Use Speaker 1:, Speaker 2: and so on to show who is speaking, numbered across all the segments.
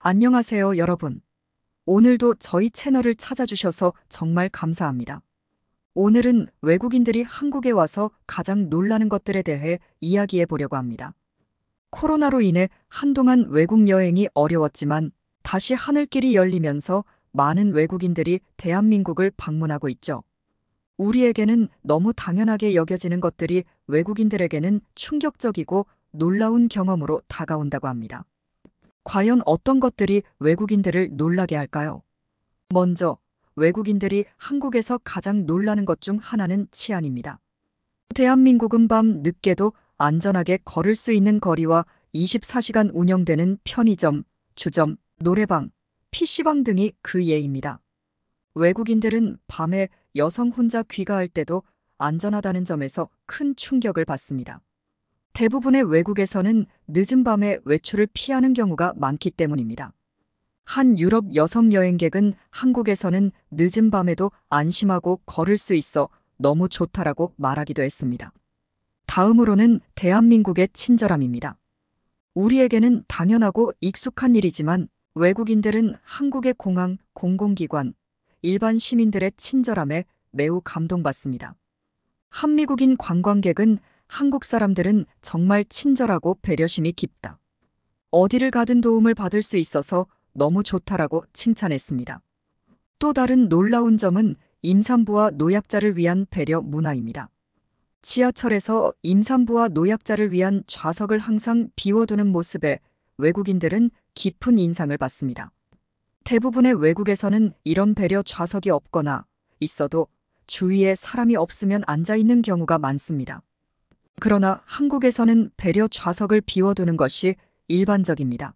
Speaker 1: 안녕하세요, 여러분. 오늘도 저희 채널을 찾아주셔서 정말 감사합니다. 오늘은 외국인들이 한국에 와서 가장 놀라는 것들에 대해 이야기해 보려고 합니다. 코로나로 인해 한동안 외국 여행이 어려웠지만 다시 하늘길이 열리면서 많은 외국인들이 대한민국을 방문하고 있죠. 우리에게는 너무 당연하게 여겨지는 것들이 외국인들에게는 충격적이고 놀라운 경험으로 다가온다고 합니다. 과연 어떤 것들이 외국인들을 놀라게 할까요? 먼저, 외국인들이 한국에서 가장 놀라는 것 중 하나는 치안입니다. 대한민국은 밤 늦게도 안전하게 걸을 수 있는 거리와 24시간 운영되는 편의점, 주점, 노래방, PC방 등이 그 예입니다. 외국인들은 밤에 여성 혼자 귀가할 때도 안전하다는 점에서 큰 충격을 받습니다. 대부분의 외국에서는 늦은 밤에 외출을 피하는 경우가 많기 때문입니다. 한 유럽 여성 여행객은 한국에서는 늦은 밤에도 안심하고 걸을 수 있어 너무 좋다라고 말하기도 했습니다. 다음으로는 대한민국의 친절함입니다. 우리에게는 당연하고 익숙한 일이지만 외국인들은 한국의 공항, 공공기관, 일반 시민들의 친절함에 매우 감동받습니다. 한미국인 관광객은 한국 사람들은 정말 친절하고 배려심이 깊다. 어디를 가든 도움을 받을 수 있어서 너무 좋다라고 칭찬했습니다. 또 다른 놀라운 점은 임산부와 노약자를 위한 배려 문화입니다. 지하철에서 임산부와 노약자를 위한 좌석을 항상 비워두는 모습에 외국인들은 깊은 인상을 받습니다. 대부분의 외국에서는 이런 배려 좌석이 없거나 있어도 주위에 사람이 없으면 앉아 있는 경우가 많습니다. 그러나 한국에서는 배려 좌석을 비워두는 것이 일반적입니다.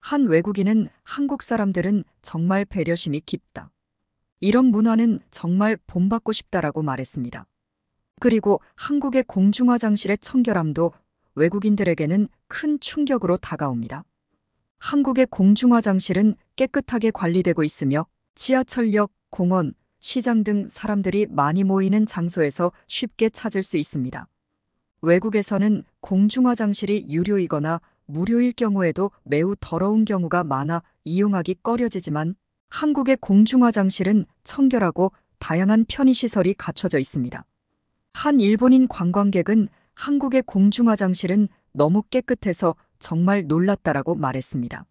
Speaker 1: 한 외국인은 한국 사람들은 정말 배려심이 깊다. 이런 문화는 정말 본받고 싶다라고 말했습니다. 그리고 한국의 공중화장실의 청결함도 외국인들에게는 큰 충격으로 다가옵니다. 한국의 공중화장실은 깨끗하게 관리되고 있으며 지하철역, 공원, 시장 등 사람들이 많이 모이는 장소에서 쉽게 찾을 수 있습니다. 외국에서는 공중화장실이 유료이거나 무료일 경우에도 매우 더러운 경우가 많아 이용하기 꺼려지지만 한국의 공중화장실은 청결하고 다양한 편의시설이 갖춰져 있습니다. 한 일본인 관광객은 한국의 공중화장실은 너무 깨끗해서 정말 놀랐다라고 말했습니다.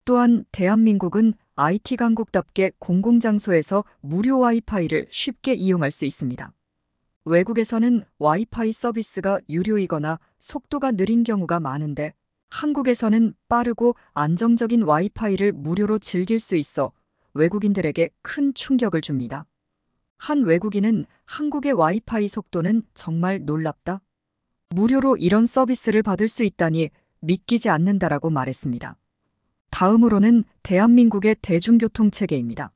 Speaker 1: 또한 대한민국은 IT 강국답게 공공장소에서 무료 와이파이를 쉽게 이용할 수 있습니다. 외국에서는 와이파이 서비스가 유료이거나 속도가 느린 경우가 많은데 한국에서는 빠르고 안정적인 와이파이를 무료로 즐길 수 있어 외국인들에게 큰 충격을 줍니다. 한 외국인은 한국의 와이파이 속도는 정말 놀랍다. 무료로 이런 서비스를 받을 수 있다니 믿기지 않는다라고 말했습니다. 다음으로는 대한민국의 대중교통 체계입니다.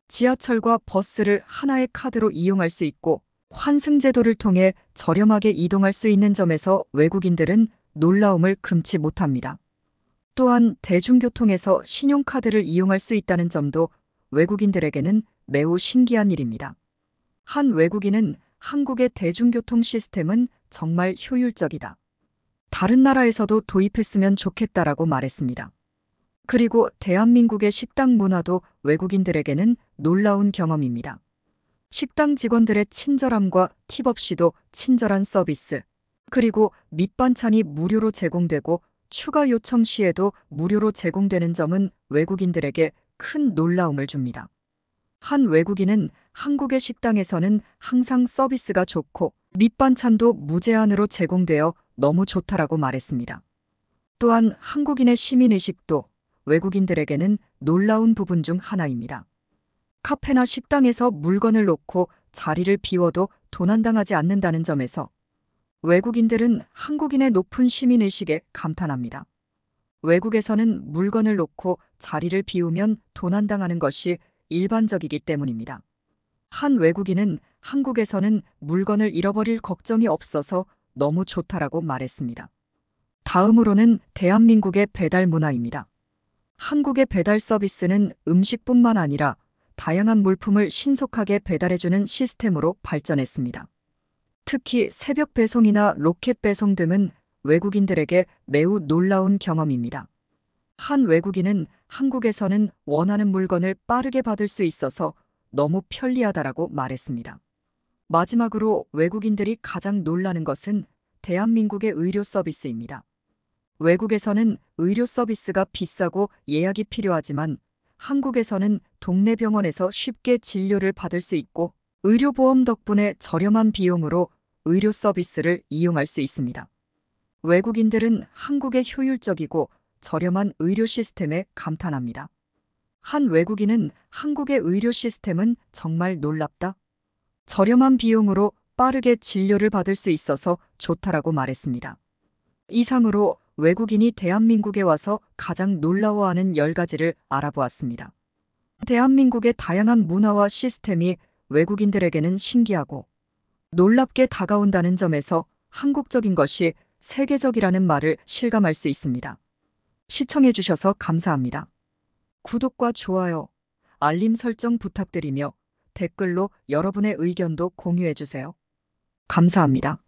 Speaker 1: 지하철과 버스를 하나의 카드로 이용할 수 있고 환승제도를 통해 저렴하게 이동할 수 있는 점에서 외국인들은 놀라움을 금치 못합니다. 또한 대중교통에서 신용카드를 이용할 수 있다는 점도 외국인들에게는 매우 신기한 일입니다. 한 외국인은 한국의 대중교통 시스템은 정말 효율적이다. 다른 나라에서도 도입했으면 좋겠다라고 말했습니다. 그리고 대한민국의 식당 문화도 외국인들에게는 놀라운 경험입니다. 식당 직원들의 친절함과 팁 없이도 친절한 서비스, 그리고 밑반찬이 무료로 제공되고 추가 요청 시에도 무료로 제공되는 점은 외국인들에게 큰 놀라움을 줍니다. 한 외국인은 한국의 식당에서는 항상 서비스가 좋고 밑반찬도 무제한으로 제공되어 너무 좋다라고 말했습니다. 또한 한국인의 시민의식도 외국인들에게는 놀라운 부분 중 하나입니다. 카페나 식당에서 물건을 놓고 자리를 비워도 도난당하지 않는다는 점에서 외국인들은 한국인의 높은 시민의식에 감탄합니다. 외국에서는 물건을 놓고 자리를 비우면 도난당하는 것이 일반적이기 때문입니다. 한 외국인은 한국에서는 물건을 잃어버릴 걱정이 없어서 너무 좋다라고 말했습니다. 다음으로는 대한민국의 배달 문화입니다. 한국의 배달 서비스는 음식뿐만 아니라 다양한 물품을 신속하게 배달해주는 시스템으로 발전했습니다. 특히 새벽 배송이나 로켓 배송 등은 외국인들에게 매우 놀라운 경험입니다. 한 외국인은 한국에서는 원하는 물건을 빠르게 받을 수 있어서 너무 편리하다라고 말했습니다. 마지막으로 외국인들이 가장 놀라는 것은 대한민국의 의료 서비스입니다. 외국에서는 의료 서비스가 비싸고 예약이 필요하지만 한국에서는 동네 병원에서 쉽게 진료를 받을 수 있고 의료보험 덕분에 저렴한 비용으로 의료 서비스를 이용할 수 있습니다. 외국인들은 한국의 효율적이고 저렴한 의료 시스템에 감탄합니다. 한 외국인은 한국의 의료 시스템은 정말 놀랍다. 저렴한 비용으로 빠르게 진료를 받을 수 있어서 좋다라고 말했습니다. 이상으로 외국인이 대한민국에 와서 가장 놀라워하는 10가지를 알아보았습니다. 대한민국의 다양한 문화와 시스템이 외국인들에게는 신기하고 놀랍게 다가온다는 점에서 한국적인 것이 세계적이라는 말을 실감할 수 있습니다. 시청해주셔서 감사합니다. 구독과 좋아요, 알림 설정 부탁드리며 댓글로 여러분의 의견도 공유해주세요. 감사합니다.